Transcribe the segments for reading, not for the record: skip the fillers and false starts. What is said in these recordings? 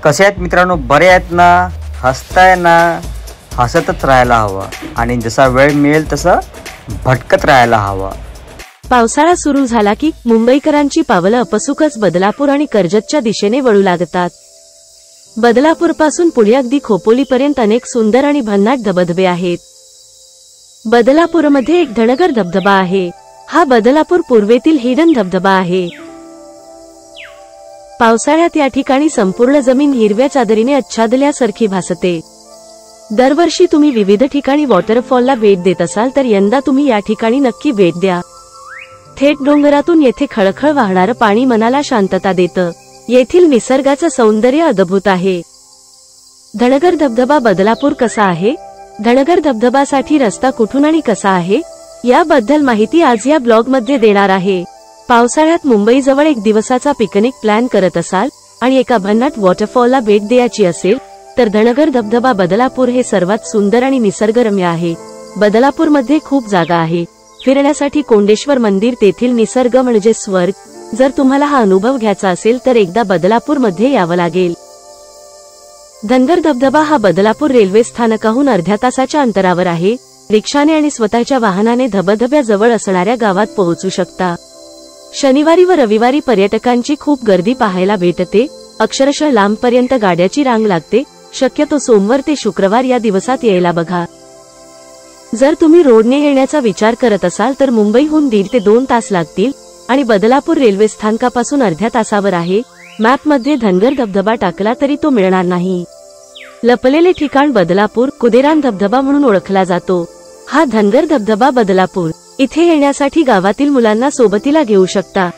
कसे आहेत मित्रांनो, बरे आहेत ना? हसताय ना? हसतच राहायला हवं आणि जसा वेळ मिळेल तसं भटकत राहायला हवं। पावसाळा सुरू झाला की मुंबईकरांची पावलं अपसुकच बदलापूर आणि कर्जतच्या दिशेने वळू लागतात। बदलापूरपासून पुढे अगदी खोपोलीपर्यंत अनेक सुंदर आणि भन्नाट धबधबे आहेत। बदलापूरमध्ये एक धनगर धबधबा आहे। हा बदलापूर पूर्वेतील हिडन धबधबा आहे। पावसाळ्यात या ठिकाणी संपूर्ण जमीन हिरव्या चादरीने आच्छादल्यासारखी भासते। दरवर्षी तुम्ही विविध ठिकाणी वॉटरफॉलला भेट देत असाल तर यंदा तुम्ही या ठिकाणी नक्की भेट द्या। थेट डोंगरातून येथे खळखळ वाहणारं पाणी मनाला शांतता देतं। येथील निसर्गाचं सौंदर्य अद्भुत आहे। धनगर धबधबा बदलापूर कसा आहे? धनगर धबधबासाठी रस्ता कुठून आणि कसा आहे याबद्दल माहिती आज या ब्लॉग मध्ये देणार आहे। पावसाळ्यात मुंबईजवळ एक दिवसाचा पिकनिक प्लॅन करत असाल आणि एका भन्नाट वॉटरफॉलला भेट द्यायची असेल तर धनगर धबधबा बदलापूर हे सर्वात सुंदर आणि निसर्गरम्य आहे। बदलापूर मध्ये खूप जागा आहे फिरण्यासाठी। कोंडेश्वर मंदिर, तेथील निसर्ग म्हणजे स्वर्ग। जर तुम्हाला हा अनुभव घ्यायचा असेल तर एकदा बदलापूर मध्ये यावं लागेल। धनगर धबधबा हा बदलापूर रेल्वे स्थानकाहून अर्ध्या तासाच्या अंतरावर आहे। रिक्षाने आणि स्वतःच्या वाहनाने धबधब्याजवळ असणाऱ्या गावात पोहोचू शकता। शनिवारी व रविवारी पर्यटकांची खूप गर्दी पाहायला भेटते। अक्षरशः लांबपर्यंत गाड्याची रांग लागते। शक्यतो सोमवार ते शुक्रवार या दिवसात यायला बघा। जर तुम्ही रोडने येण्याचा विचार करत असाल तर मुंबईहून 1.5 ते 2 तास लागतील आणि बदलापूर रेल्वे स्थानकापासून अर्ध्या तासावर आहे। मॅप मध्ये धनगर धबधबा टाकला तरी तो मिळणार नाही। लपलेले ठिकाण बदलापूर कुदेरान धबधबा म्हणून ओळखला जातो। हा धनगर धबधबा बदलापूर इथे येण्यासाठी गावातील मुलांना सोबतीला घेऊ शकता।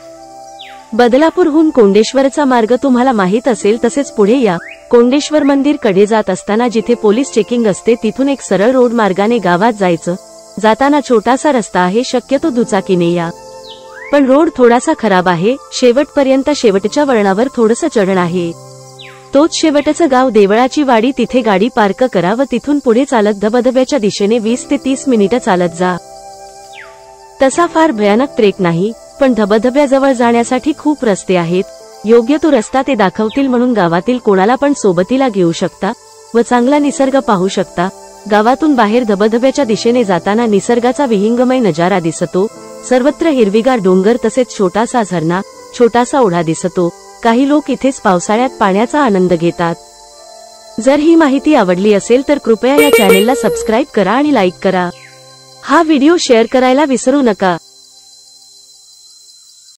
बदलापूरहून कोंडेश्वरचा मार्ग तुम्हाला माहित असेल तसेच पुढे या। कोंडेश्वर मंदिर कडे जात असताना जिथे पोलीस चेकिंग असते तिथून एक सरळ रोड मार्गाने गावात जायचं। जाताना छोटासा रस्ता आहे, शक्यतो दुचाकीने या, पण रोड थोडासा खराब आहे। शेवटपर्यंत शेवटच्या वळणावर थोडंसं चढण आहे। तोच शेवटचं गाव देवळाची वाडी, तिथे गाडी पार्क करा व तिथून पुढे चालत धबधब्याच्या दिशेने 20 ते 30 मिनिटं चालत जा। तसा फार भयानक ट्रेक नाही, पण धबधब्याजवळ जाण्यासाठी खूप रस्ते आहेत। योग्य तो रस्ता ते दाखवतील म्हणून गावातील कोणाला पण सोबतीला घेऊ शकता व चांगला निसर्ग पाहू शकता। गावातून बाहेर धबधब्याच्या दिशेने जाताना निसर्गाचा विहंगमय नजारा दिसतो। सर्वत्र हिरवीगार डोंगर तसेच छोटासा झरणा, छोटासा ओढा दिसतो। काही लोक इथेच पावसाळ्यात पाण्याचा आनंद घेतात। जर ही माहिती आवडली असेल तर कृपया या चॅनेलला सबस्क्राईब करा आणि लाईक करा। हा व्हिडिओ शेअर करायला विसरू नका।